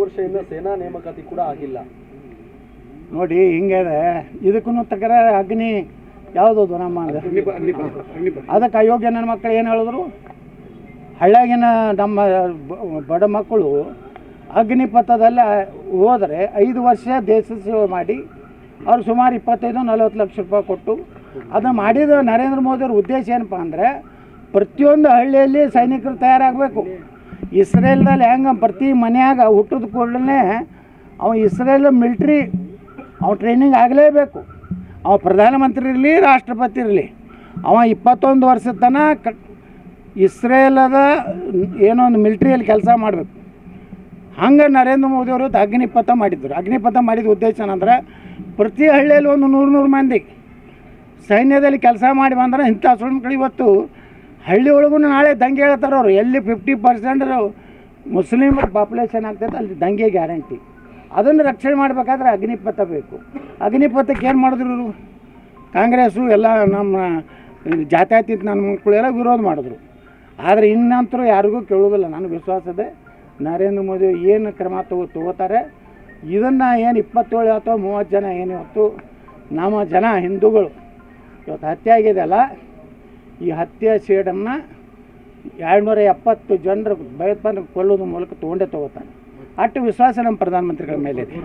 ವರ್ಷದಿಂದ ಸೇನಾ ನೇಮಕಾತಿ ಕೂಡ ಆಗಿಲ್ಲ. ನೋಡಿ ಹಿಂಗಿದೆ, ಇದಕ್ಕೂ ತಕರಾರು. ಅಗ್ನಿ ಯಾವುದದು ನಮ್ಮ ಅದಕ್ಕೆ ಅಯೋಗ್ಯ ನನ್ನ ಮಕ್ಕಳು ಏನು ಹೇಳಿದ್ರು, ಹಳ್ಳಿಯಾಗಿನ ನಮ್ಮ ಬಡ ಮಕ್ಕಳು ಅಗ್ನಿಪಥದಲ್ಲಿ ಹೋದರೆ 5 ವರ್ಷ ದೇಶ ಸೇವೆ ಮಾಡಿ ಅವ್ರು ಸುಮಾರು 25-40 ಲಕ್ಷ ರೂಪಾಯಿ ಕೊಟ್ಟು ಅದನ್ನು ಮಾಡಿದ ನರೇಂದ್ರ ಮೋದಿಯವ್ರ ಉದ್ದೇಶ ಏನಪ್ಪ ಅಂದರೆ ಪ್ರತಿಯೊಂದು ಹಳ್ಳಿಯಲ್ಲಿ ಸೈನಿಕರು ತಯಾರಾಗಬೇಕು. ಇಸ್ರೇಲ್ದಲ್ಲಿ ಹೆಂಗೆ ಪ್ರತಿ ಮನೆಯಾಗ ಹುಟ್ಟಿದ ಕೂಡಲೇ ಅವ ಇಸ್ರೇಲ್ ಮಿಲ್ಟ್ರಿ ಅವ ಟ್ರೈನಿಂಗ್ ಆಗಲೇಬೇಕು. ಅವ ಪ್ರಧಾನಮಂತ್ರಿ ಇರಲಿ ರಾಷ್ಟ್ರಪತಿ ಇರಲಿ, ಅವ 21 ವರ್ಷದ ತನಕ ಇಸ್ರೇಲದ ಏನೋ ಒಂದು ಮಿಲ್ಟ್ರಿಯಲ್ಲಿ ಕೆಲಸ ಮಾಡಬೇಕು. ಹಂಗೆ ನರೇಂದ್ರ ಮೋದಿಯವರು ಅಗ್ನಿಪಥ ಮಾಡಿದ್ರು. ಅಗ್ನಿಪಥ ಮಾಡಿದ ಉದ್ದೇಶ ಏನಂದ್ರೆ ಪ್ರತಿ ಹಳ್ಳಿಯಲ್ಲಿ ಒಂದು 100 ಮಂದಿ ಸೈನ್ಯದಲ್ಲಿ ಕೆಲಸ ಮಾಡಿ ಬಂದ್ರೆ ಇಂಥ ಸುಳ್ಮಕ್ಳು ಇವತ್ತು ಹಳ್ಳಿ ಒಳಗೂ ನಾಳೆ ದಂಗೆ ಹೇಳ್ತಾರೆ ಅವರು. ಎಲ್ಲಿ 50% ಮುಸ್ಲಿಮ್ ಪಾಪ್ಯುಲೇಷನ್ ಆಗ್ತೈತೆ ಅಲ್ಲಿ ದಂಗೆ ಗ್ಯಾರಂಟಿ. ಅದನ್ನು ರಕ್ಷಣೆ ಮಾಡಬೇಕಾದ್ರೆ ಅಗ್ನಿಪಥ ಬೇಕು. ಅಗ್ನಿಪಥಕ್ಕೆ ಏನು ಮಾಡಿದ್ರು ಇವರು ಕಾಂಗ್ರೆಸ್ಸು ಎಲ್ಲ ನಮ್ಮ ಜಾತ್ಯತೀತ ನನ್ನ ಮಕ್ಕಳೆಲ್ಲ ವಿರೋಧ ಮಾಡಿದ್ರು. ಆದರೆ ಇನ್ನಂತರೂ ಯಾರಿಗೂ ಕೇಳೋದಿಲ್ಲ. ನನಗೆ ವಿಶ್ವಾಸದೆ ನರೇಂದ್ರ ಮೋದಿ ಏನು ಕ್ರಮ ತಗೋತಾರೆ. ಇದನ್ನು ಏನು 27 ಅಥವಾ 30 ಜನ ಏನು ಇವತ್ತು ನಮ್ಮ ಜನ ಹಿಂದೂಗಳು ಇವತ್ತು ಹತ್ಯೆ ಆಗಿದೆಯಲ್ಲ, ಈ ಹತ್ಯೆ ಸೇಡನ್ನು 270 ಜನರು ಭಯೋತ್ಪಾದನೆ ಕೊಲ್ಲೋದ್ರ ಮೂಲಕ ತೊಗೊಂಡೇ ತಗೋತಾನೆ. ಅಷ್ಟು ವಿಶ್ವಾಸ ನಮ್ಮ ಪ್ರಧಾನಮಂತ್ರಿಗಳ ಮೇಲೆ ಇದೆ.